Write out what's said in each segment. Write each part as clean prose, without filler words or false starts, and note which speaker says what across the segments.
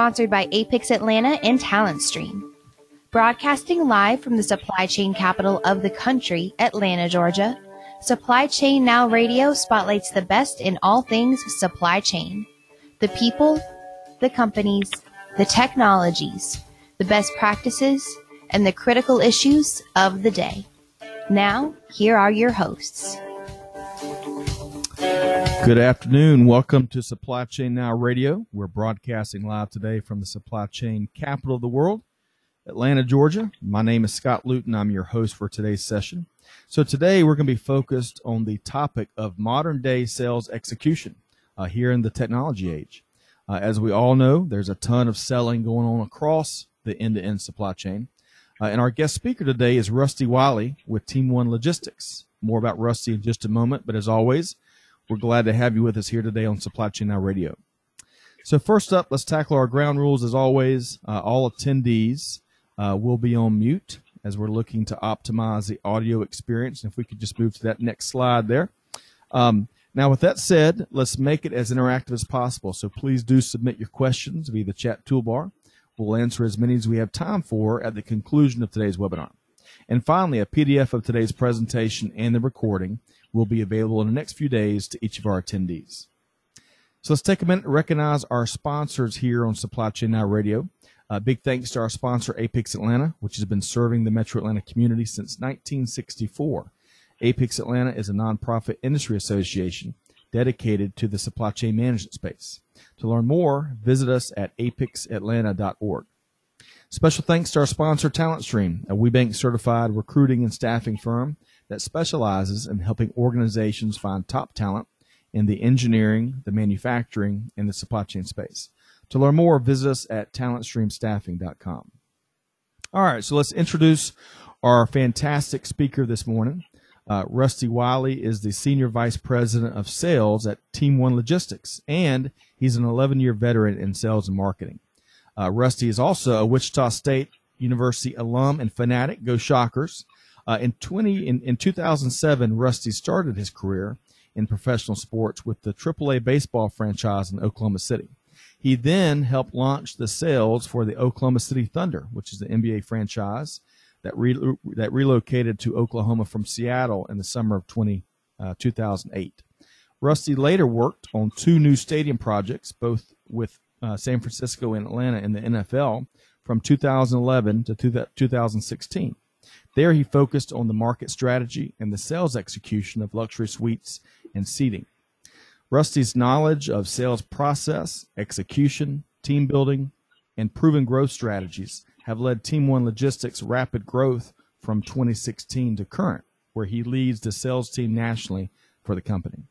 Speaker 1: Sponsored by Apex Atlanta and Talent Stream. Broadcasting live from the supply chain capital of the country, Atlanta, Georgia, Supply Chain Now Radio spotlights the best in all things supply chain. The people, the companies, the technologies, the best practices, and the critical issues of the day. Now, here are your hosts.
Speaker 2: Good afternoon. Welcome to Supply Chain Now Radio. We're broadcasting live today from the supply chain capital of the world, Atlanta, Georgia. My name is Scott Luton. I'm your host for today's session. So today we're going to be focused on the topic of modern day sales execution here in the technology age. As we all know, there's a ton of selling going on across the end-to-end supply chain. And our guest speaker today is Rusty Wiley with TeamOne Logistics. More about Rusty in just a moment, but as always, we're glad to have you with us here today on Supply Chain Now Radio. So first up, let's tackle our ground rules as always. All attendees will be on mute as we're looking to optimize the audio experience. And if we could just move to that next slide there. Now, with that said, let's make it as interactive as possible. So please do submit your questions via the chat toolbar. We'll answer as many as we have time for at the conclusion of today's webinar. And finally, a PDF of today's presentation and the recording will be available in the next few days to each of our attendees. So let's take a minute to recognize our sponsors here on Supply Chain Now Radio. Big thanks to our sponsor, Apex Atlanta, which has been serving the Metro Atlanta community since 1964. Apex Atlanta is a nonprofit industry association dedicated to the supply chain management space. To learn more, visit us at apexatlanta.org. Special thanks to our sponsor, Talent Stream, a WeBank certified recruiting and staffing firm that specializes in helping organizations find top talent in the engineering, the manufacturing, and the supply chain space. To learn more, visit us at talentstreamstaffing.com. All right, so let's introduce our fantastic speaker this morning. Rusty Wiley is the Senior Vice President of Sales at TeamOne Logistics, and he's an 11-year veteran in sales and marketing. Rusty is also a Wichita State University alum and fanatic. Go Shockers. In 2007, Rusty started his career in professional sports with the AAA baseball franchise in Oklahoma City. He then helped launch the sales for the Oklahoma City Thunder, which is the NBA franchise that relocated to Oklahoma from Seattle in the summer of 2008. Rusty later worked on two new stadium projects, both with San Francisco and Atlanta in the NFL from 2011 to 2016. There he focused on the market strategy and the sales execution of luxury suites and seating. Rusty's knowledge of sales process, execution, team building, and proven growth strategies have led TeamOne Logistics' rapid growth from 2016 to current, where he leads the sales team nationally for the company.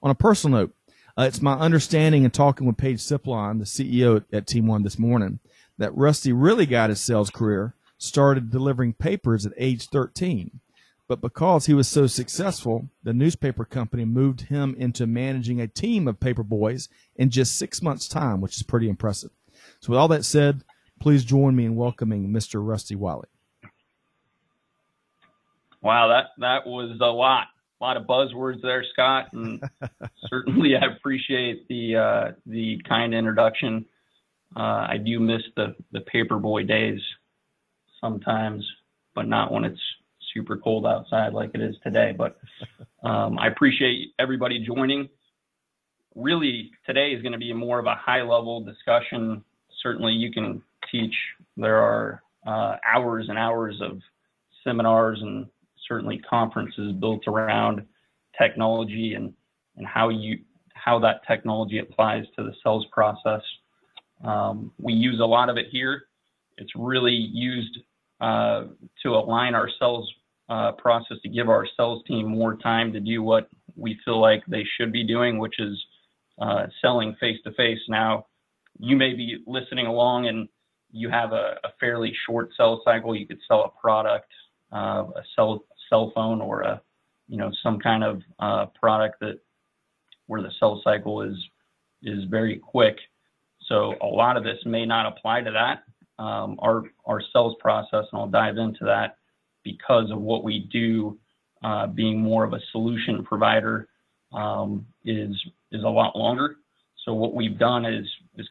Speaker 2: On a personal note, it's my understanding in talking with Paige Siplon, the CEO at TeamOne this morning, that Rusty really got his sales career started delivering papers at age 13. But because he was so successful, the newspaper company moved him into managing a team of paper boys in just 6 months' time, which is pretty impressive. So with all that said, please join me in welcoming Mr. Rusty Wiley.
Speaker 3: Wow, that was a lot of buzzwords there, Scott, and certainly I appreciate the kind introduction. I do miss the paperboy days sometimes, but not when it's super cold outside like it is today. But I appreciate everybody joining. Really, today is going to be more of a high-level discussion. Certainly, you can teach. There are hours and hours of seminars and certainly conferences built around technology and how that technology applies to the sales process. We use a lot of it here. It's really used to align our sales process to give our sales team more time to do what we feel like they should be doing, which is selling face-to-face. Now, you may be listening along and you have a fairly short sales cycle. You could sell a product, a cell phone, or some kind of product where the sales cycle is very quick. So a lot of this may not apply to that. Our sales process, and I'll dive into that because of what we do, being more of a solution provider, is a lot longer. So what we've done is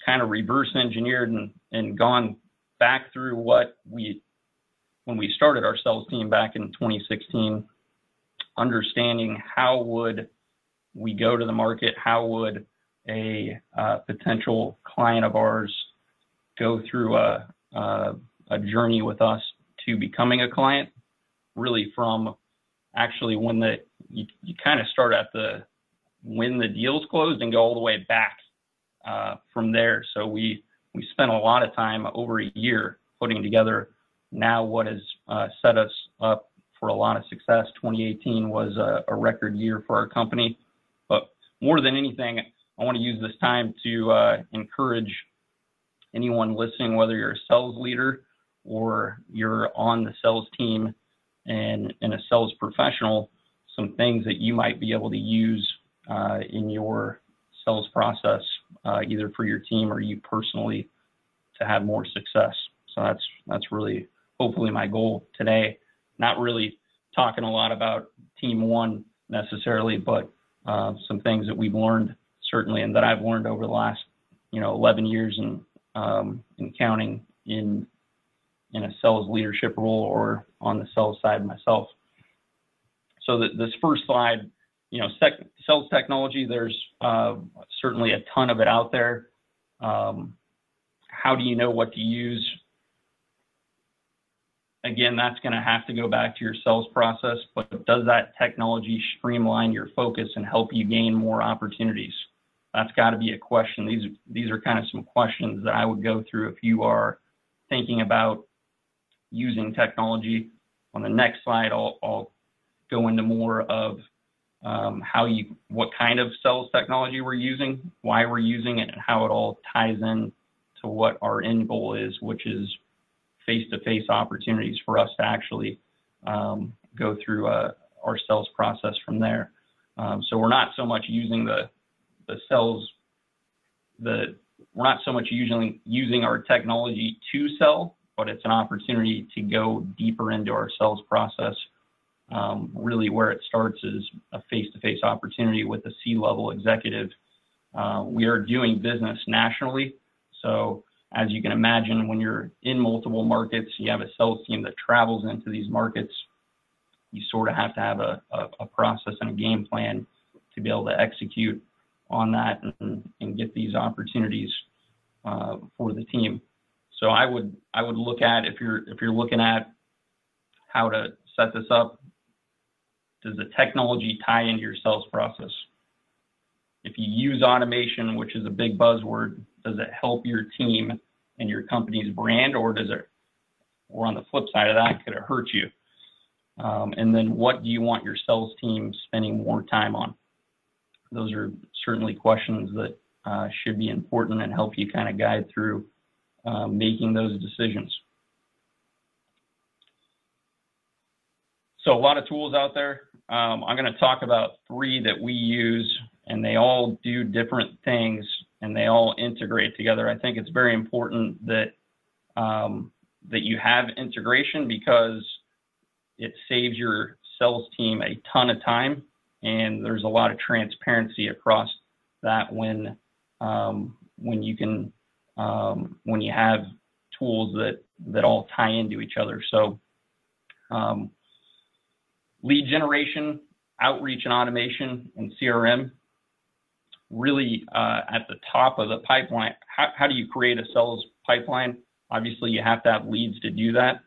Speaker 3: kind of reverse engineered and gone back through when we started our sales team back in 2016, understanding how would we go to the market, how would a potential client of ours go through a journey with us to becoming a client, really from actually when you kind of start at when the deal's closed and go all the way back from there. So we spent a lot of time, over a year, putting together now what has set us up for a lot of success. 2018 was a record year for our company. But more than anything, I want to use this time to encourage anyone listening, whether you're a sales leader or you're on the sales team and a sales professional, some things that you might be able to use in your sales process, either for your team or you personally, to have more success. So that's really hopefully my goal today. Not really talking a lot about TeamOne necessarily, but some things that we've learned certainly, and that I've learned over the last 11 years in counting in a sales leadership role or on the sales side myself. So this first slide, sales technology, there's certainly a ton of it out there. How do you know what to use? Again, that's going to have to go back to your sales process, but does that technology streamline your focus and help you gain more opportunities? That's got to be a question. These are kind of some questions that I would go through if you are thinking about using technology. On the next slide, I'll go into more of what kind of sales technology we're using, why we're using it, and how it all ties in to what our end goal is, which is face-to-face opportunities for us to actually go through our sales process from there. So we're not so much using we're not so much using our technology to sell, but it's an opportunity to go deeper into our sales process. Really where it starts is a face-to-face opportunity with a C-level executive. We are doing business nationally. So as you can imagine, when you're in multiple markets, you have a sales team that travels into these markets, you sort of have to have a process and a game plan to be able to execute on that and get these opportunities for the team. So I would look at, if you're looking at how to set this up, does the technology tie into your sales process? If you use automation, which is a big buzzword, does it help your team and your company's brand, or on the flip side of that, could it hurt you? And then what do you want your sales team spending more time on? Those are certainly questions that should be important and help you kind of guide through making those decisions. So a lot of tools out there. I'm going to talk about 3 that we use, and they all do different things and they all integrate together. I think it's very important that that you have integration, because it saves your sales team a ton of time, and there's a lot of transparency across that when you have tools that all tie into each other. So lead generation, outreach and automation, and CRM, really at the top of the pipeline. How do you create a sales pipeline? Obviously, you have to have leads to do that.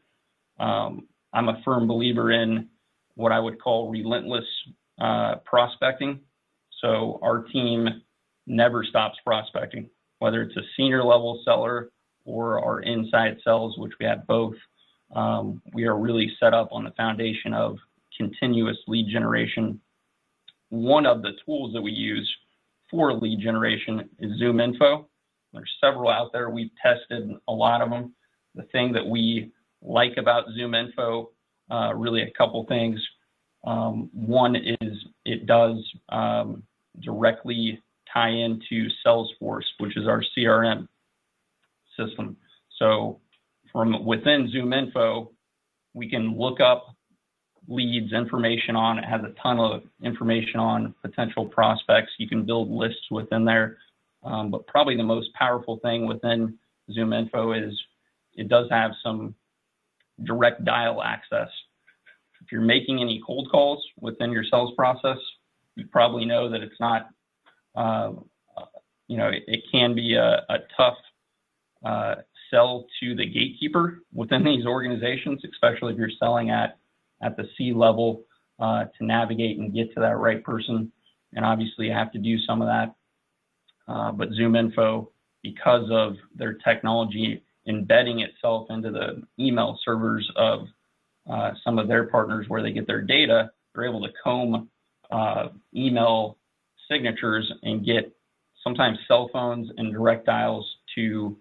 Speaker 3: I'm a firm believer in what I would call relentless prospecting. So our team never stops prospecting, whether it's a senior level seller or our inside sales, which we have both. We are really set up on the foundation of continuous lead generation. One of the tools that we use for lead generation is ZoomInfo. There's several out there. We've tested a lot of them. The thing that we like about ZoomInfo, really a couple things. One is it does directly tie into Salesforce, which is our CRM system. So from within ZoomInfo, we can look up leads, information on it. Has a ton of information on potential prospects. You can build lists within there. But probably the most powerful thing within ZoomInfo is it does have some direct dial access. If you're making any cold calls within your sales process, you probably know that it's not, it can be a tough sell to the gatekeeper within these organizations, especially if you're selling at the C level to navigate and get to that right person. And obviously you have to do some of that. But ZoomInfo, because of their technology embedding itself into the email servers of some of their partners where they get their data, they're able to comb email signatures and get sometimes cell phones and direct dials to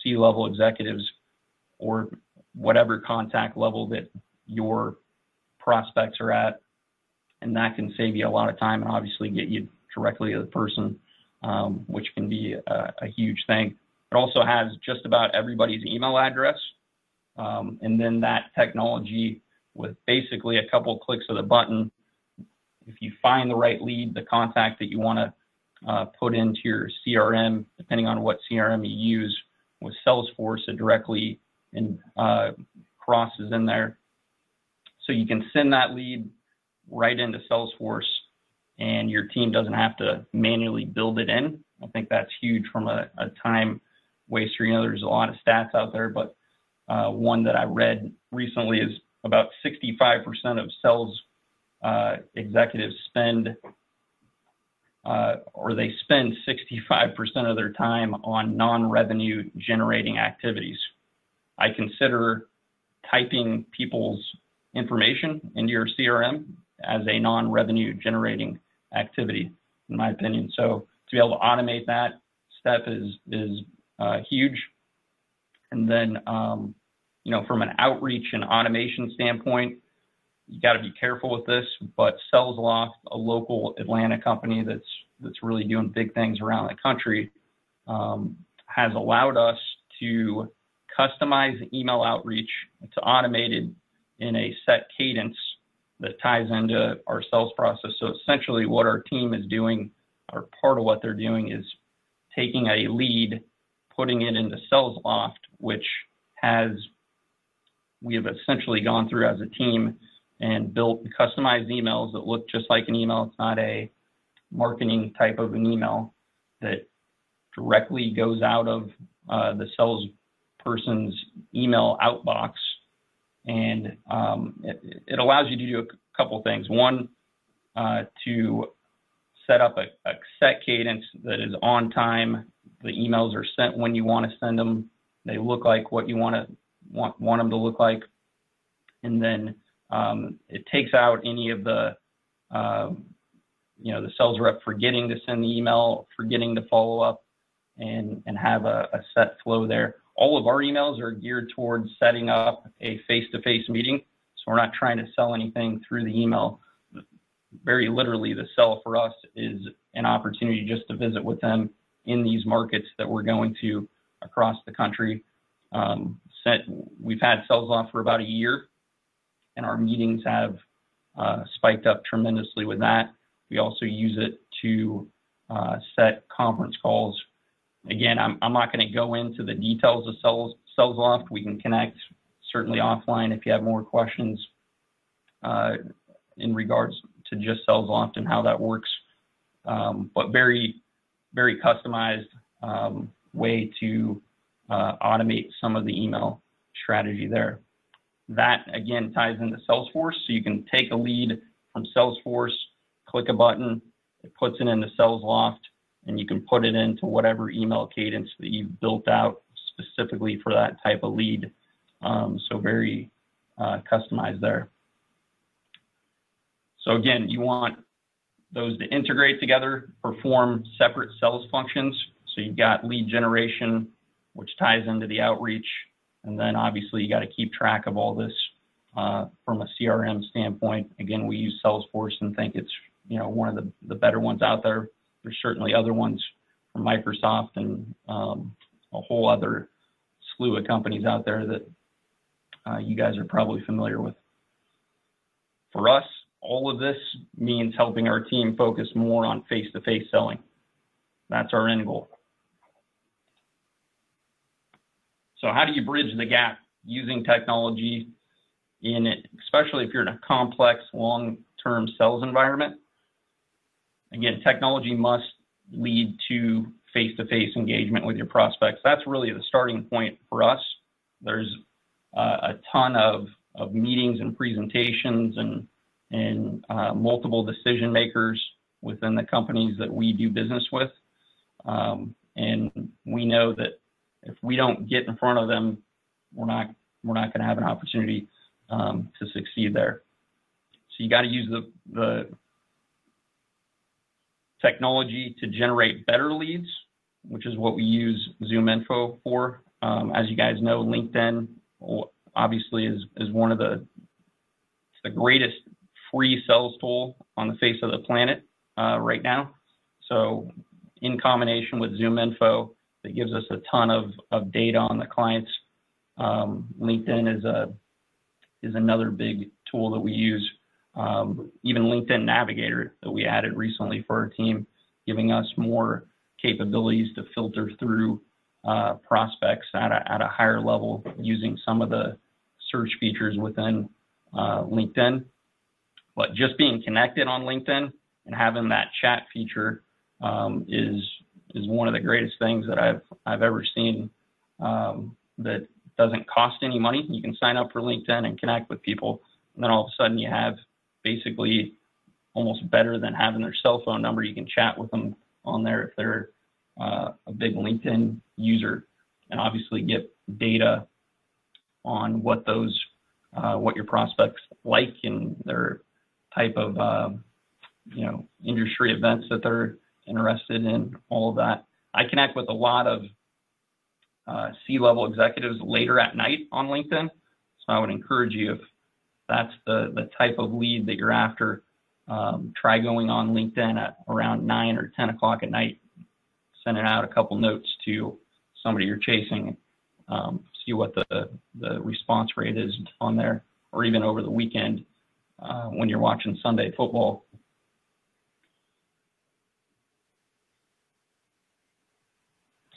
Speaker 3: C-level executives or whatever contact level that your prospects are at, and that can save you a lot of time and obviously get you directly to the person, which can be a huge thing. It also has just about everybody's email address, and then that technology with basically a couple clicks of the button, if you find the right lead, the contact that you want to put into your CRM, depending on what CRM you use, with Salesforce, it directly crosses in there. So you can send that lead right into Salesforce and your team doesn't have to manually build it in. I think that's huge from a time waster. There's a lot of stats out there, but one that I read recently is about 65% of sales executives spend 65% of their time on non-revenue generating activities. I consider typing people's information into your CRM as a non-revenue generating activity, in my opinion. So to be able to automate that step is huge. And then, from an outreach and automation standpoint, you got to be careful with this, but SalesLoft, a local Atlanta company that's really doing big things around the country, has allowed us to customize email outreach to automated in a set cadence that ties into our sales process. So essentially what our team is doing, or part of what they're doing, is taking a lead, putting it into SalesLoft, which we have essentially gone through as a team and built customized emails that look just like an email. It's not a marketing type of an email that directly goes out of the salesperson's email outbox. And it allows you to do a couple things. One, to set up a set cadence that is on time. The emails are sent when you want to send them. They look like what you want them to look like. And then it takes out any of the sales rep forgetting to send the email, forgetting to follow up, and have a set flow there. All of our emails are geared towards setting up a face-to-face meeting. So we're not trying to sell anything through the email. Very literally, the sell for us is an opportunity just to visit with them in these markets that we're going to across the country. We've had SalesLoft for about a year, and our meetings have spiked up tremendously with that. We also use it to set conference calls. Again, I'm not going to go into the details of SalesLoft. We can connect certainly offline if you have more questions in regards to just SalesLoft and how that works. But very, very customized way to automate some of the email strategy there. That, again, ties into Salesforce. So you can take a lead from Salesforce, click a button, it puts it into SalesLoft, and you can put it into whatever email cadence that you've built out specifically for that type of lead. So very customized there. So again, you want those to integrate together, perform separate sales functions. So you've got lead generation, which ties into the outreach. And then obviously you got to keep track of all this from a CRM standpoint. Again, we use Salesforce and think it's one of the better ones out there. There's certainly other ones from Microsoft and a whole other slew of companies out there that you guys are probably familiar with. For us, all of this means helping our team focus more on face-to-face selling. That's our end goal. So how do you bridge the gap using technology in it, especially if you're in a complex, long-term sales environment? Again, technology must lead to face-to-face engagement with your prospects. That's really the starting point for us. There's a ton of meetings and presentations and multiple decision makers within the companies that we do business with. And we know that if we don't get in front of them, we're not going to have an opportunity to succeed there. So you got to use the technology to generate better leads, which is what we use ZoomInfo for. As you guys know, LinkedIn obviously is one of the greatest free sales tool on the face of the planet right now. So in combination with ZoomInfo, that gives us a ton of data on the clients. LinkedIn is another big tool that we use. Even LinkedIn Navigator that we added recently for our team, giving us more capabilities to filter through prospects at a higher level using some of the search features within LinkedIn. But just being connected on LinkedIn and having that chat feature is one of the greatest things that I've ever seen that doesn't cost any money. You can sign up for LinkedIn and connect with people, and then all of a sudden you have basically almost better than having their cell phone number. You can chat with them on there if they're a big LinkedIn user, and obviously get data on what your prospects like and their type of industry events that they're interested in, all of that. I connect with a lot of C-level executives later at night on LinkedIn. So I would encourage you, if that's the type of lead that you're after, try going on LinkedIn at around 9 or 10 o'clock at night, sending out a couple notes to somebody you're chasing, see what the response rate is on there, or even over the weekend when you're watching Sunday football.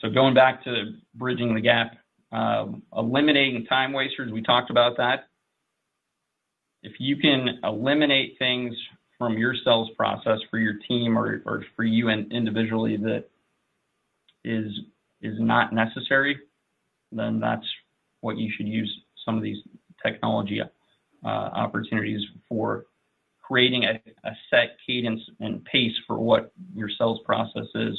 Speaker 3: So going back to bridging the gap, eliminating time wasters, we talked about that. If you can eliminate things from your sales process for your team or for you individually that is not necessary, then that's what you should use some of these technology opportunities for, creating a set cadence and pace for what your sales process is.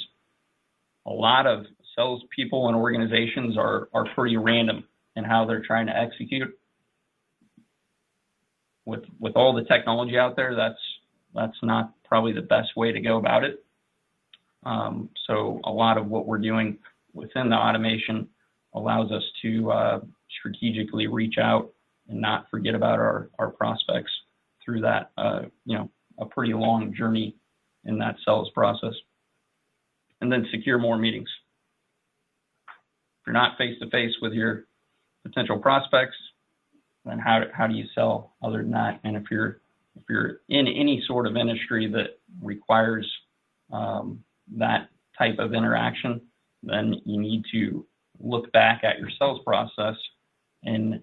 Speaker 3: A lot of salespeople and organizations are pretty random in how they're trying to execute. With all the technology out there, that's not probably the best way to go about it. So a lot of what we're doing within the automation allows us to strategically reach out and not forget about our prospects through that, a pretty long journey in that sales process. And then secure more meetings. If you're not face-to-face with your potential prospects, then how do you sell other than that? And if you're in any sort of industry that requires that type of interaction, then you need to look back at your sales process and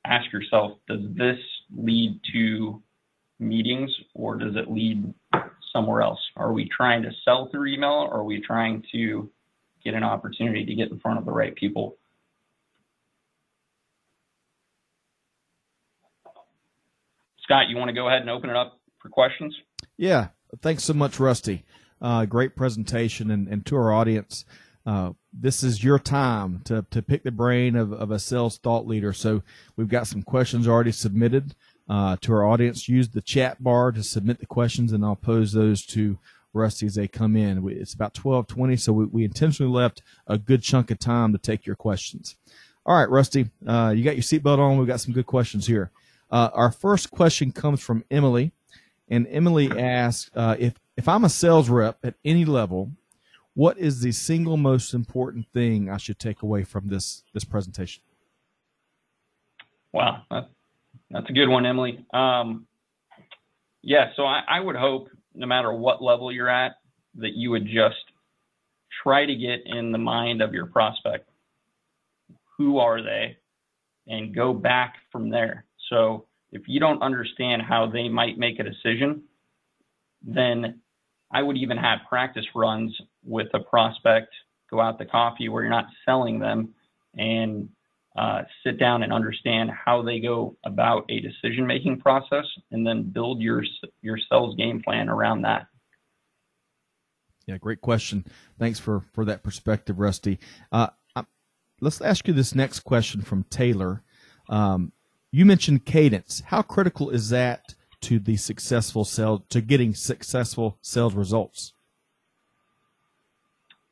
Speaker 3: ask yourself, does this lead to meetings or does it lead somewhere else? Are we trying to sell through email, or are we trying to get an opportunity to get in front of the right people? Scott, you want to go ahead and open it up for questions?
Speaker 2: Yeah, thanks so much, Rusty. Great presentation, and to our audience, this is your time to pick the brain of a sales thought leader. So we've got some questions already submitted to our audience. Use the chat bar to submit the questions, and I'll pose those to Rusty as they come in. It's about 12:20, so we intentionally left a good chunk of time to take your questions. All right, Rusty, you got your seatbelt on. We've got some good questions here. Our first question comes from Emily, and Emily asks, if I'm a sales rep at any level, what is the single most important thing I should take away from this presentation?
Speaker 3: Wow, that's a good one, Emily. So I would hope, no matter what level you're at, that you would just try to get in the mind of your prospect. Who are they? And go back from there. So if you don't understand how they might make a decision, then I would even have practice runs with a prospect, go out to coffee where you're not selling them, and sit down and understand how they go about a decision-making process, and then build your sales game plan around that.
Speaker 2: Yeah, great question. Thanks for that perspective, Rusty. Let's ask you this next question from Taylor. You mentioned cadence. How critical is that to the to getting successful sales results?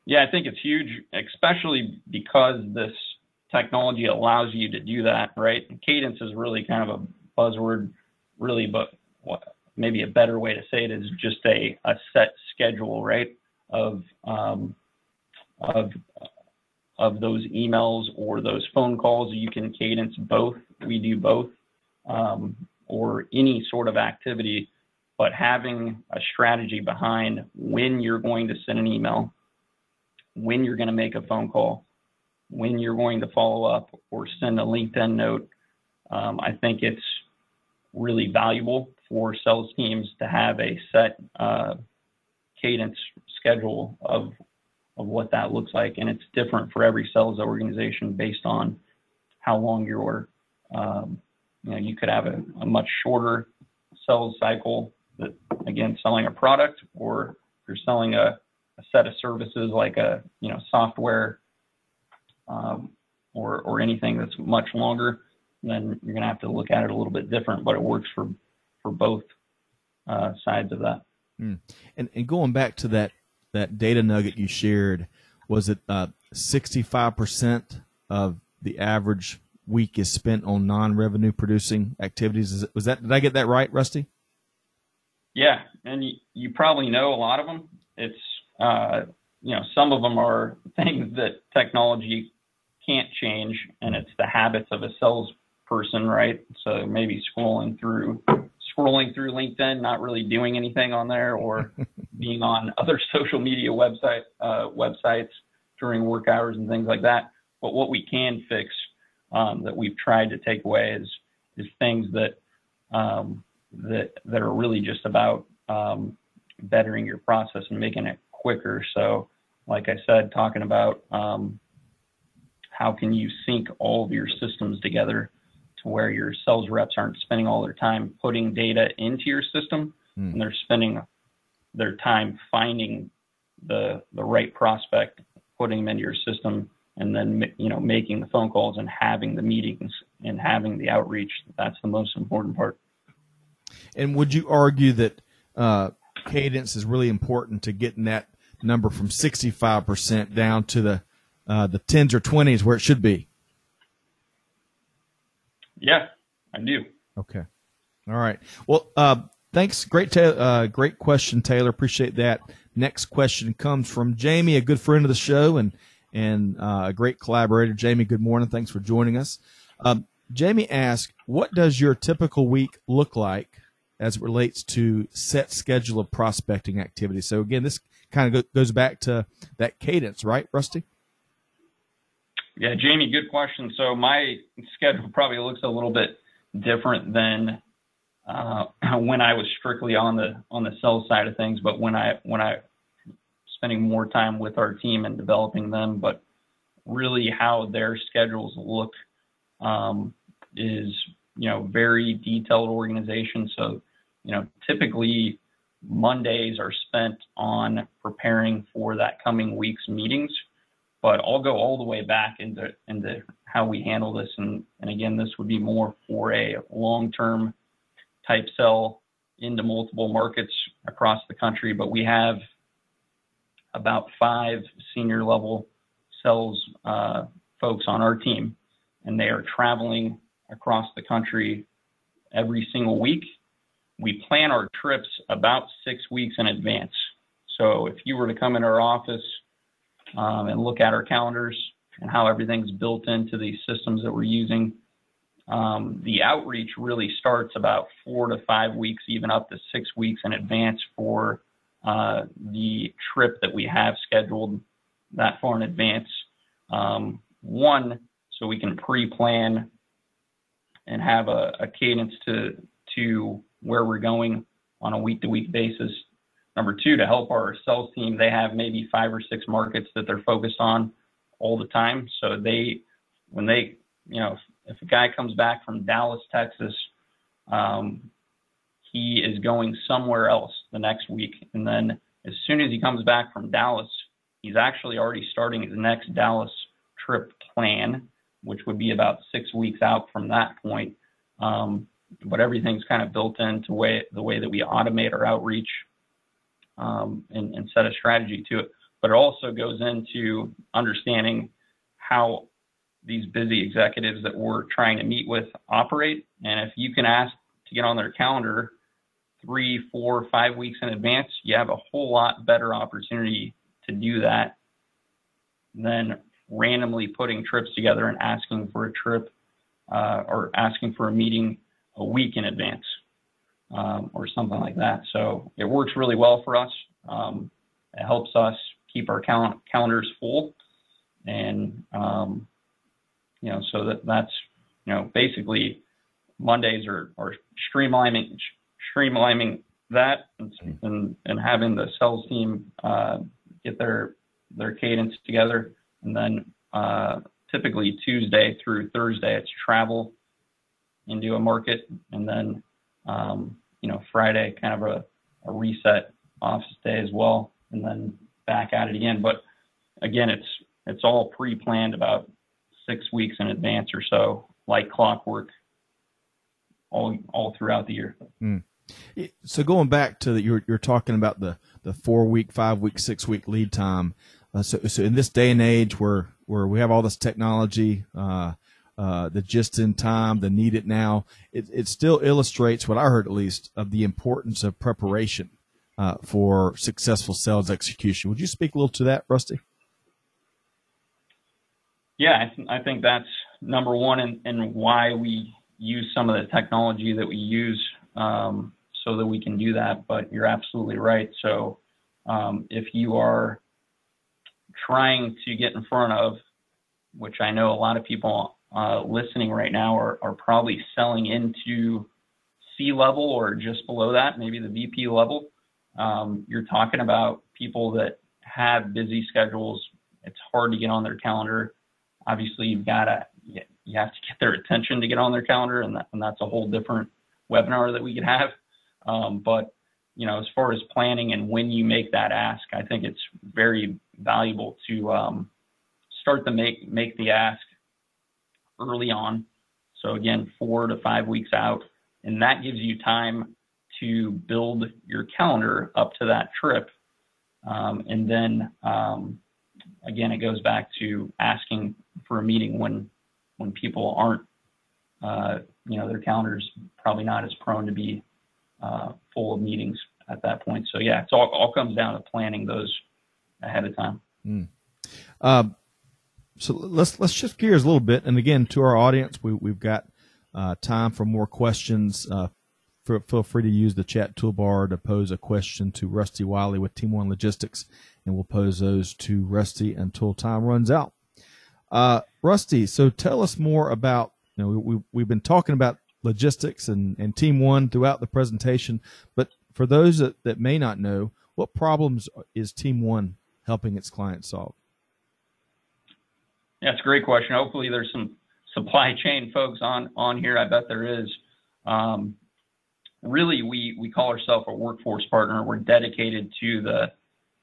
Speaker 3: Yeah, I think it's huge, especially because this technology allows you to do that, right? And cadence is really kind of a buzzword, really, but maybe a better way to say it is just a set schedule, right? Of those emails or those phone calls. You can cadence both. We do both, or any sort of activity, but having a strategy behind when you're going to send an email, when you're going to make a phone call, when you're going to follow up or send a LinkedIn note. I think it's really valuable for sales teams to have a set cadence schedule of what that looks like. And it's different for every sales organization based on how long you're, you could have a much shorter sales cycle that, again, selling a product, or if you're selling a set of services like software, or anything that's much longer, then you're going to have to look at it a little bit different, but it works for both sides of that.
Speaker 2: And going back to that data nugget you shared, was it 65% of the average week is spent on non-revenue producing activities? Did I get that right, Rusty?
Speaker 3: Yeah, and you probably know a lot of them. It's some of them are things that technology can't change, and it's the habits of a salesperson, right? So maybe scrolling through LinkedIn, not really doing anything on there, or being on other social media websites during work hours and things like that. But what we can fix, that we've tried to take away, is things that are really just about bettering your process and making it quicker. So, like I said, talking about how can you sync all of your systems together to where your sales reps aren't spending all their time putting data into your system, and they're spending their time finding the right prospect, putting them into your system, and then making the phone calls and having the meetings and having the outreach. That's the most important part.
Speaker 2: And would you argue that cadence is really important to getting that number from 65% down to the 10s or 20s where it should be?
Speaker 3: Yeah, I do.
Speaker 2: Okay. All right. Well, thanks. Great question, Taylor. Appreciate that. Next question comes from Jamie, a good friend of the show and a great collaborator. Jamie, good morning. Thanks for joining us. Jamie asked, what does your typical week look like as it relates to set schedule of prospecting activity? So again, this kind of goes back to that cadence, right, Rusty?
Speaker 3: Yeah, Jamie, good question. So my schedule probably looks a little bit different than when I was strictly on the sales side of things, but when I spending more time with our team and developing them, but really how their schedules look is very detailed organization. So typically Mondays are spent on preparing for that coming week's meetings. But I'll go all the way back into how we handle this. And again, this would be more for a long-term type sell into multiple markets across the country. But we have about 5 senior level sales folks on our team, and they are traveling across the country every single week. We plan our trips about 6 weeks in advance. So if you were to come into our office and look at our calendars and how everything's built into these systems that we're using, the outreach really starts about 4 to 5 weeks, even up to 6 weeks in advance for the trip that we have scheduled that far in advance. One, so we can pre-plan and have a cadence to where we're going on a week-to-week basis. Number two, to help our sales team, they have maybe 5 or 6 markets that they're focused on all the time. So when they, if a guy comes back from Dallas, Texas, he is going somewhere else the next week. And then as soon as he comes back from Dallas, he's actually already starting his next Dallas trip plan, which would be about 6 weeks out from that point. But everything's kind of built into the way that we automate our outreach and set a strategy to it. But it also goes into understanding how these busy executives that we're trying to meet with operate. And if you can ask to get on their calendar 3, 4, 5 weeks in advance, you have a whole lot better opportunity to do that than randomly putting trips together and asking for a trip or asking for a meeting a week in advance or something like that. So it works really well for us. It helps us keep our calendars full, and so that's basically Mondays are streamlining that and having the sales team get their cadence together, and then typically Tuesday through Thursday it's travel into a market, and then Friday kind of a reset office day as well, and then back at it again. But again, it's all pre-planned about 6 weeks in advance or so, like clockwork, all throughout the year.
Speaker 2: So going back to you're talking about the 4 week, 5 week, 6 week lead time. So in this day and age where we have all this technology, the just in time, the need it now, it still illustrates what I heard, at least, of the importance of preparation for successful sales execution. Would you speak a little to that, Rusty?
Speaker 3: Yeah, I think that's number one, and why we use some of the technology that we use so that we can do that. But you're absolutely right. So if you are trying to get in front of, which I know a lot of people listening right now are probably selling into C-level or just below that, maybe the VP level. You're talking about people that have busy schedules. It's hard to get on their calendar. Obviously, you have to get their attention to get on their calendar, and that's a whole different webinar that we could have. But as far as planning and when you make that ask, I think it's very valuable to start to make the ask early on. So again, 4 to 5 weeks out, and that gives you time to build your calendar up to that trip. And then again, it goes back to asking for a meeting when people aren't, their calendar's probably not as prone to be full of meetings at that point. So yeah, it's all comes down to planning those ahead of time.
Speaker 2: So let's shift gears a little bit, and again, to our audience, we've got time for more questions. Feel free to use the chat toolbar to pose a question to Rusty Wiley with TeamOne Logistics, and we'll pose those to Rusty until time runs out. Rusty, so tell us more about, we've been talking about logistics and TeamOne throughout the presentation, but for those that may not know, what problems is TeamOne helping its clients solve?
Speaker 3: Yeah, it's a great question. Hopefully there's some supply chain folks on here. I bet there is. Really, we call ourselves a workforce partner. We're dedicated to the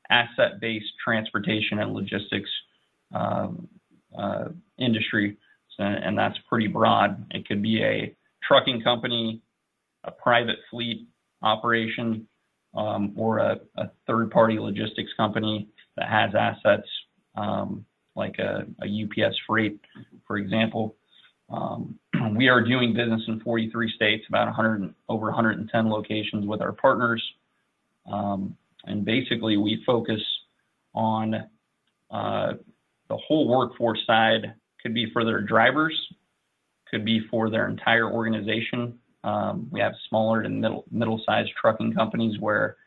Speaker 3: asset-based transportation and logistics industry, and that's pretty broad. It could be a trucking company, a private fleet operation, or a third-party logistics company that has assets like a UPS Freight, for example. We are doing business in 43 states, over 110 locations with our partners. And basically, we focus on the whole workforce side. Could be for their drivers, could be for their entire organization. We have smaller to middle-sized trucking companies where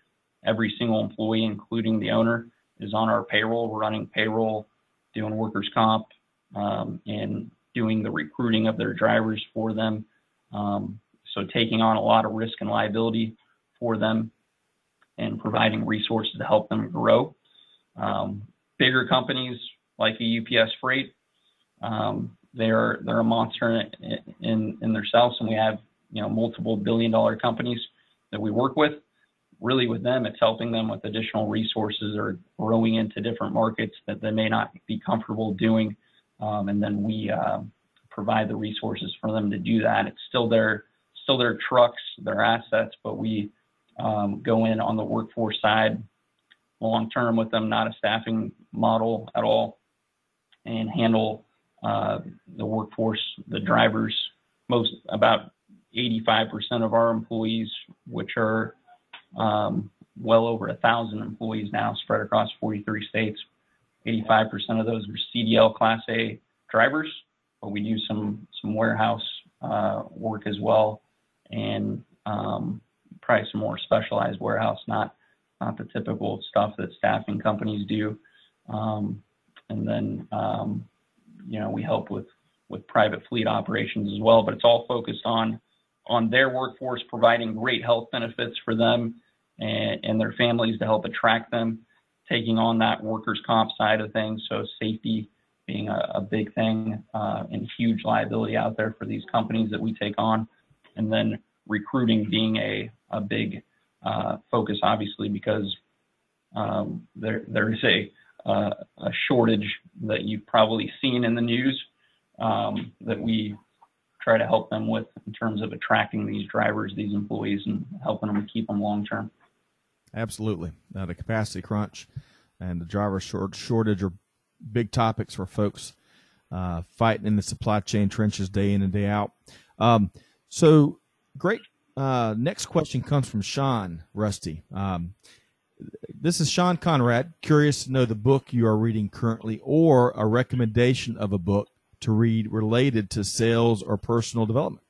Speaker 3: every single employee, including the owner, is on our payroll. We're running payroll, doing workers' comp, and doing the recruiting of their drivers for them. So taking on a lot of risk and liability for them and providing resources to help them grow. Bigger companies like a UPS Freight, they're a monster in themselves, and we have multiple billion-dollar companies that we work with. Really, with them, it's helping them with additional resources or growing into different markets that they may not be comfortable doing, and then we provide the resources for them to do that. It's still their trucks, their assets, but we go in on the workforce side long term with them, not a staffing model at all, and handle the workforce, the drivers. About 85% of our employees, which are well over 1,000 employees now spread across 43 states, 85% of those are CDL Class A drivers, but we do some warehouse work as well, and probably some more specialized warehouse, not the typical stuff that staffing companies do. And then, we help with private fleet operations as well, but it's all focused on their workforce, providing great health benefits for them and their families to help attract them, taking on that workers' comp side of things. So safety being a big thing, and huge liability out there for these companies that we take on. And then recruiting being a big focus, obviously, because there is a shortage that you've probably seen in the news, that we try to help them with in terms of attracting these drivers, these employees, and helping them keep them long term.
Speaker 2: Absolutely. The capacity crunch and the driver shortage are big topics for folks fighting in the supply chain trenches day in and day out. So great. Next question comes from Sean Rusty. This is Sean Conrad, curious to know the book you are reading currently or a recommendation of a book to read related to sales or personal development.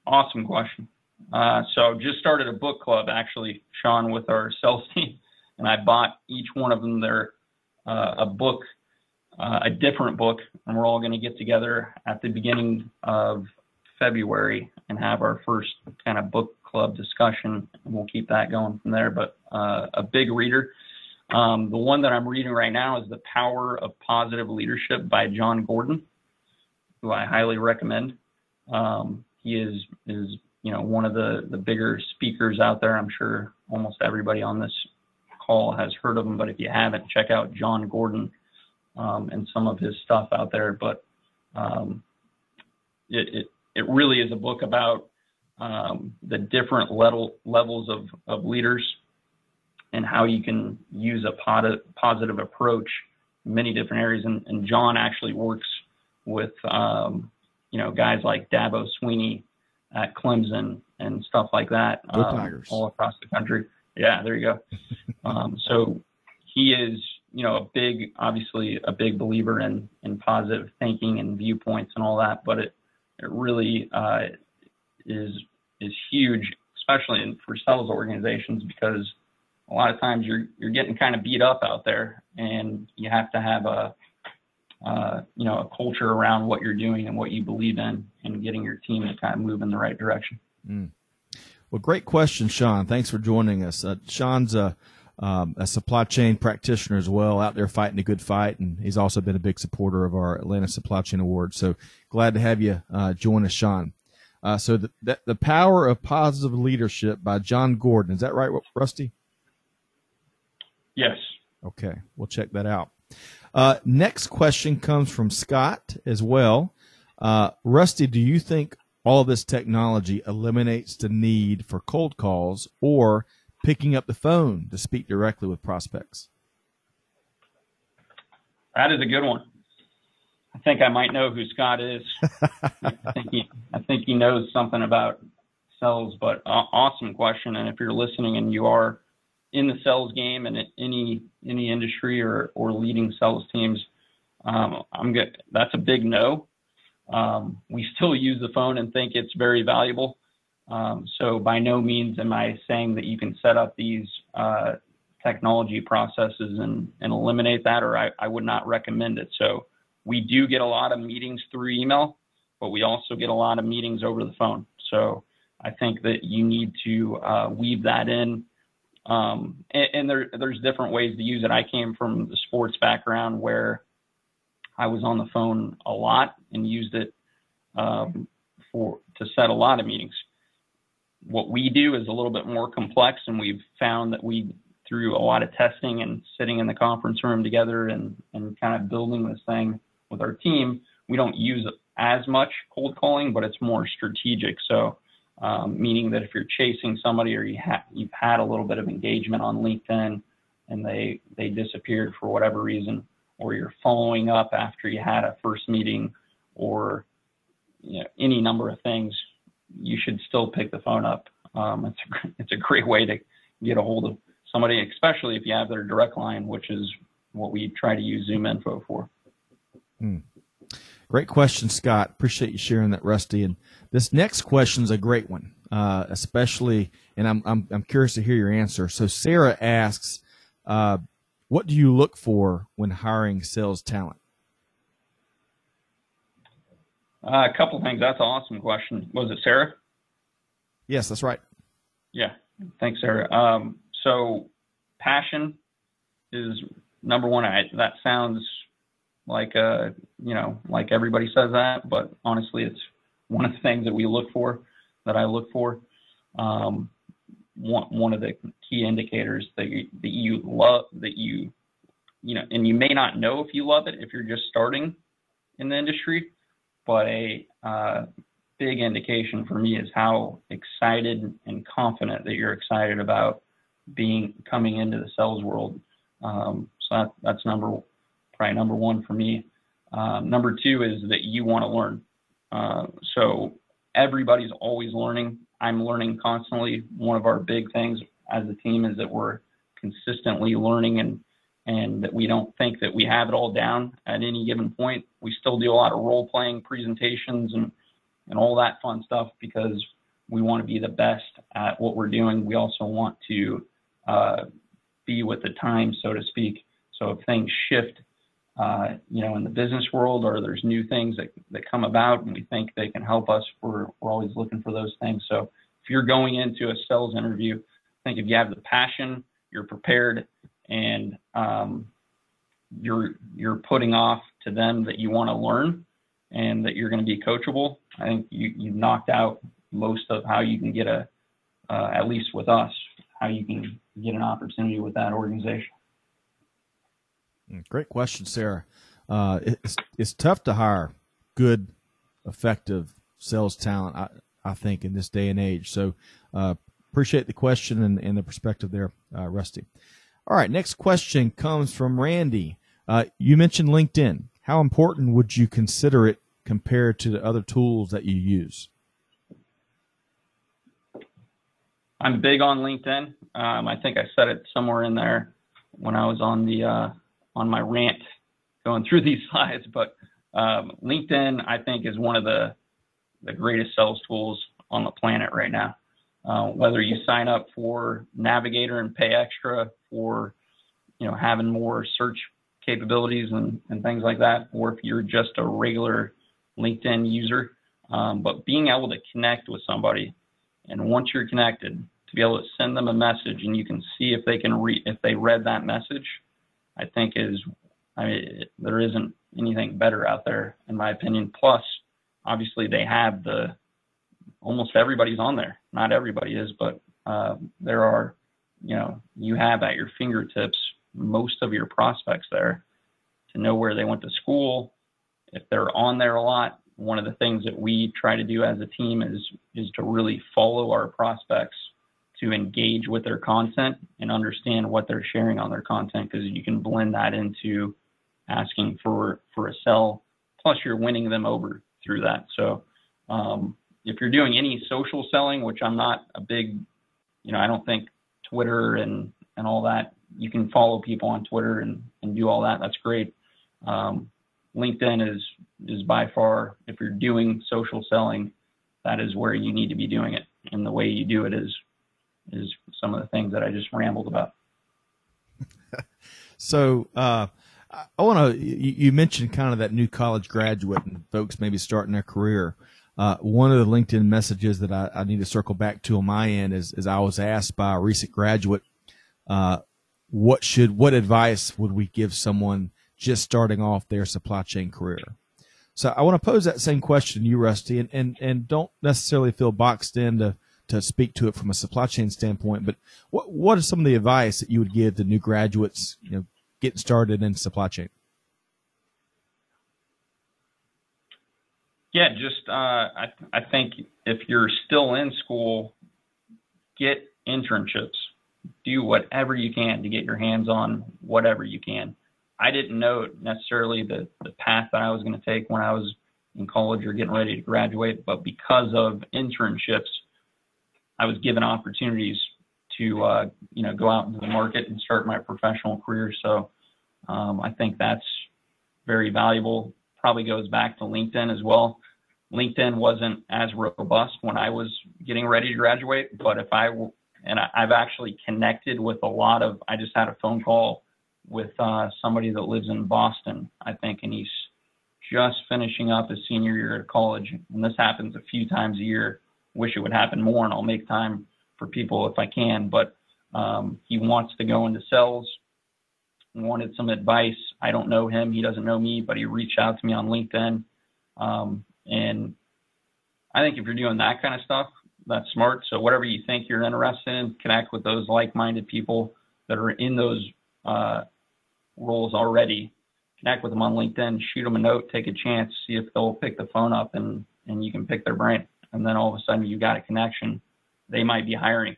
Speaker 3: Awesome question. So just started a book club, actually, Sean, with our sales team, and I bought each one of them a book, a different book, and we're all going to get together at the beginning of February and have our first kind of book club discussion, and we'll keep that going from there. But a big reader. The one that I'm reading right now is The Power of Positive Leadership by John Gordon, who I highly recommend. He is one of the bigger speakers out there. I'm sure almost everybody on this call has heard of him, but if you haven't, check out John Gordon and some of his stuff out there. But it really is a book about the different levels of leaders and how you can use a positive approach in many different areas. And John actually works with, guys like Dabo Sweeney at Clemson and stuff like that, all across the country. Yeah, there you go. So he is, obviously a big believer in positive thinking and viewpoints and all that, but it really is huge, especially for sales organizations, because a lot of times you're getting kind of beat up out there, and you have to have a culture around what you're doing and what you believe in, and getting your team to kind of move in the right direction.
Speaker 2: Well, great question, Sean. Thanks for joining us. Sean's a supply chain practitioner as well, out there fighting a good fight, and he's also been a big supporter of our Atlanta Supply Chain Award. So glad to have you join us, Sean. So the Power of Positive Leadership by John Gordon. Is that right, Rusty?
Speaker 3: Yes.
Speaker 2: Okay, we'll check that out. Next question comes from Scott as well. Rusty, do you think all this technology eliminates the need for cold calls or picking up the phone to speak directly with prospects?
Speaker 3: That is a good one. I think I might know who Scott is. I think he knows something about sales, but awesome question. And if you're listening and you are in the sales game and any industry or leading sales teams, that's a big no. We still use the phone and think it's very valuable. So by no means am I saying that you can set up these technology processes and eliminate that, or I would not recommend it. So we do get a lot of meetings through email, but we also get a lot of meetings over the phone. So I think that you need to weave that in. And there's different ways to use it. I came from the sports background where I was on the phone a lot and used it to set a lot of meetings. What we do is a little bit more complex, and we've found that through a lot of testing and sitting in the conference room together and kind of building this thing with our team, we don't use as much cold calling, but it's more strategic. So meaning that if you're chasing somebody or you've had a little bit of engagement on LinkedIn and they disappeared for whatever reason, or you're following up after you had a first meeting, or any number of things, you should still pick the phone up. It's a great way to get a hold of somebody, especially if you have their direct line, which is what we try to use Zoom Info for.
Speaker 2: Great question, Scott. Appreciate you sharing that, Rusty. And this next question is a great one, especially, and I'm curious to hear your answer. So Sarah asks, what do you look for when hiring sales talent?
Speaker 3: A couple things. That's an awesome question. Was it Sarah?
Speaker 2: Yes, that's right.
Speaker 3: Yeah. Thanks, Sarah. So passion is number one. That sounds like like everybody says that, but honestly, it's one of the things that we look for, that I look for. One of the key indicators that you love, and you may not know if you love it if you're just starting in the industry, but a big indication for me is how excited and confident that you're excited about coming into the sales world. So that's probably number one for me. Number two is that you want to learn. So everybody's always learning. I'm learning constantly. One of our big things as a team is that we're consistently learning, and that we don't think that we have it all down at any given point. We still do a lot of role-playing presentations and all that fun stuff because we want to be the best at what we're doing. We also want to be with the time, so to speak. So if things shift, in the business world, or there's new things that come about and we think they can help us, we're always looking for those things. So if you're going into a sales interview, I think if you have the passion, you're prepared, and you're putting off to them that you want to learn and that you're going to be coachable, I think you've knocked out most of how you can get at least with us, how you can get an opportunity with that organization.
Speaker 2: Great question, Sarah. It's tough to hire good, effective sales talent, I think, in this day and age. So appreciate the question and the perspective there, Rusty. All right, next question comes from Randy. You mentioned LinkedIn. How important would you consider it compared to the other tools that you use?
Speaker 3: I'm big on LinkedIn. I think I said it somewhere in there when I was on my rant going through these slides, but LinkedIn, I think, is one of the greatest sales tools on the planet right now. Whether you sign up for Navigator and pay extra for, having more search capabilities and things like that, or if you're just a regular LinkedIn user, but being able to connect with somebody, and once you're connected, to be able to send them a message and you can see if they read that message, I think there isn't anything better out there, in my opinion. Plus, obviously, they have almost everybody's on there. Not everybody is, but there are, you have at your fingertips most of your prospects there to know where they went to school. If they're on there a lot, one of the things that we try to do as a team is to really follow our prospects, to engage with their content and understand what they're sharing on their content, because you can blend that into asking for a sell, plus you're winning them over through that. So if you're doing any social selling, which I'm not a big, I don't think Twitter and all that, you can follow people on Twitter and do all that. That's great. LinkedIn is by far, if you're doing social selling, that is where you need to be doing it. And the way you do it is some of the things that I just rambled about.
Speaker 2: So I want to, you mentioned kind of that new college graduate and folks maybe starting their career. One of the LinkedIn messages that I need to circle back to on my end is I was asked by a recent graduate, what advice would we give someone just starting off their supply chain career? So I want to pose that same question to you, Rusty, and don't necessarily feel boxed in to speak to it from a supply chain standpoint, but what are some of the advice that you would give to new graduates, getting started in supply chain?
Speaker 3: Yeah, just I think if you're still in school, get internships. Do whatever you can to get your hands on whatever you can. I didn't know necessarily the path that I was going to take when I was in college or getting ready to graduate, but because of internships, I was given opportunities to go out into the market and start my professional career. So I think that's very valuable. Probably goes back to LinkedIn as well. LinkedIn wasn't as robust when I was getting ready to graduate, but I've actually connected with I just had a phone call with somebody that lives in Boston, I think, and he's just finishing up his senior year at college. And this happens a few times a year. Wish it would happen more, and I'll make time for people if I can. But he wants to go into sales, wanted some advice. I don't know him. He doesn't know me, but he reached out to me on LinkedIn. And I think if you're doing that kind of stuff, that's smart. So whatever you think you're interested in, connect with those like-minded people that are in those roles already. Connect with them on LinkedIn, shoot them a note, take a chance, see if they'll pick the phone up, and you can pick their brain. And then all of a sudden you got a connection. They might be hiring.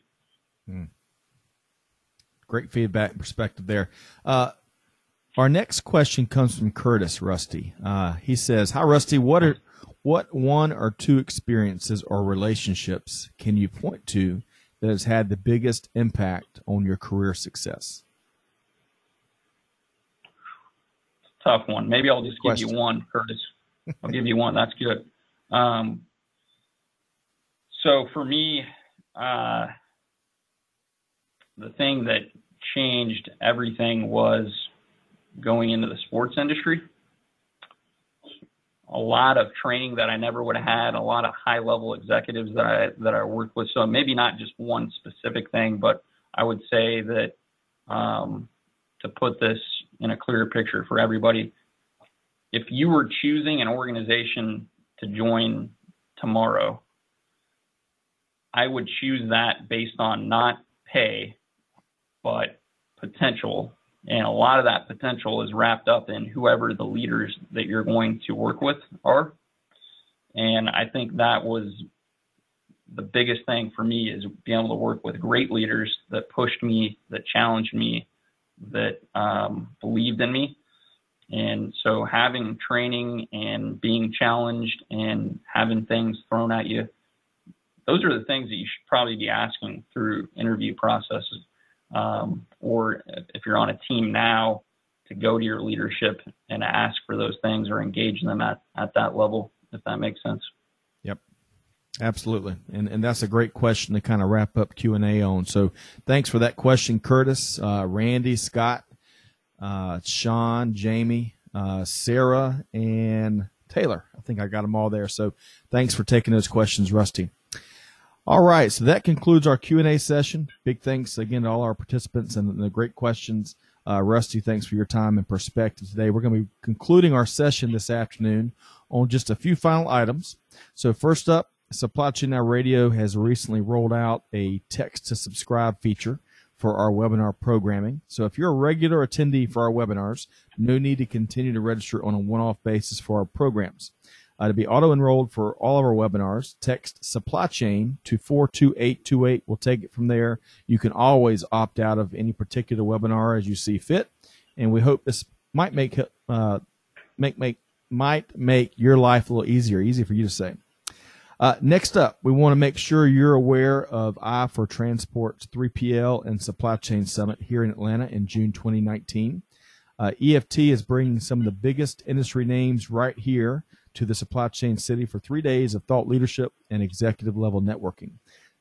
Speaker 2: Great feedback and perspective there. Our next question comes from Curtis, Rusty. He says, "Hi, Rusty. What one or two experiences or relationships can you point to that has had the biggest impact on your career success?"
Speaker 3: Tough one. Maybe I'll just give you one, Curtis. I'll give you one. That's good. So for me, the thing that changed everything was going into the sports industry. A lot of training that I never would have had, a lot of high-level executives that I worked with. So maybe not just one specific thing, but I would say that to put this in a clearer picture for everybody, if you were choosing an organization to join tomorrow, I would choose that based on not pay, but potential. And a lot of that potential is wrapped up in whoever the leaders that you're going to work with are. And I think that was the biggest thing for me, is being able to work with great leaders that pushed me, that challenged me, that believed in me. And so having training and being challenged and having things thrown at you, those are the things that you should probably be asking through interview processes. Or if you're on a team now, to go to your leadership and ask for those things or engage them at that level, if that makes sense.
Speaker 2: Yep, absolutely. And that's a great question to kind of wrap up Q&A on. So thanks for that question, Curtis, Randy, Scott, Sean, Jamie, Sarah, and Taylor. I think I got them all there. So thanks for taking those questions, Rusty. All right, so that concludes our Q&A session. Big thanks again to all our participants and the great questions. Rusty, thanks for your time and perspective today. We're going to be concluding our session this afternoon on just a few final items. So first up, Supply Chain Now Radio has recently rolled out a text-to-subscribe feature for our webinar programming. So if you're a regular attendee for our webinars, no need to continue to register on a one-off basis for our programs. To be auto-enrolled for all of our webinars, text supply chain to 42828. We'll take it from there. You can always opt out of any particular webinar as you see fit, and we hope this might make your life a little easier, easy for you to say. Next up, we want to make sure you're aware of I4Transport's 3PL and Supply Chain Summit here in Atlanta in June 2019. EFT is bringing some of the biggest industry names right here to the Supply Chain City for 3 days of thought leadership and executive level networking.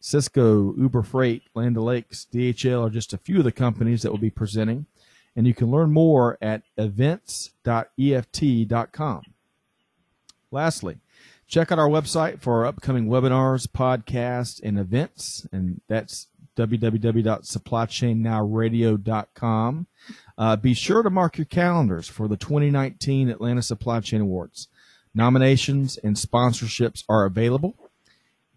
Speaker 2: Cisco, Uber Freight, Land O'Lakes, DHL are just a few of the companies that will be presenting. And you can learn more at events.eft.com. Lastly, check out our website for our upcoming webinars, podcasts, and events, and that's www.supplychainnowradio.com. Be sure to mark your calendars for the 2019 Atlanta Supply Chain Awards. Nominations and sponsorships are available.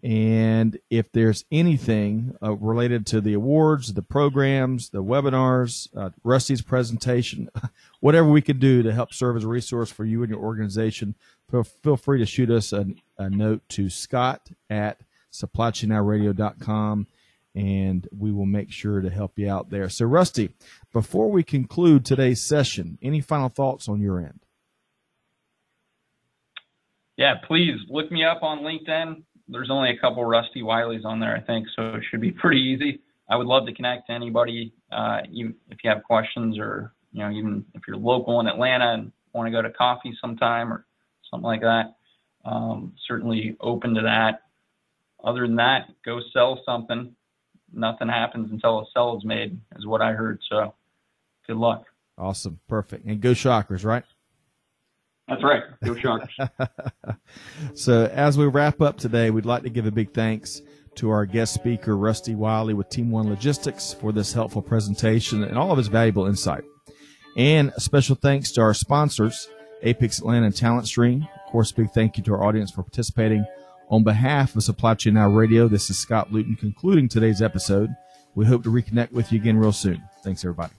Speaker 2: And if there's anything related to the awards, the programs, the webinars, Rusty's presentation, whatever we can do to help serve as a resource for you and your organization, feel free to shoot us a note to scott@supplychainnowradio.com, and we will make sure to help you out there. So, Rusty, before we conclude today's session, any final thoughts on your end?
Speaker 3: Yeah, please look me up on LinkedIn. There's only a couple Rusty Wileys on there, I think, so it should be pretty easy. I would love to connect to anybody, even if you have questions, or even if you're local in Atlanta and want to go to coffee sometime or something like that. Certainly open to that. Other than that, go sell something. Nothing happens until a sell is made, is what I heard. So good luck.
Speaker 2: Awesome. Perfect. And go Shockers, right?
Speaker 3: That's right. Go Shockers.
Speaker 2: So as we wrap up today, we'd like to give a big thanks to our guest speaker, Rusty Wiley with TeamOne Logistics, for this helpful presentation and all of his valuable insight. And a special thanks to our sponsors, Apex Atlanta and Talent Stream. Of course, big thank you to our audience for participating. On behalf of Supply Chain Now Radio, this is Scott Luton concluding today's episode. We hope to reconnect with you again real soon. Thanks, everybody.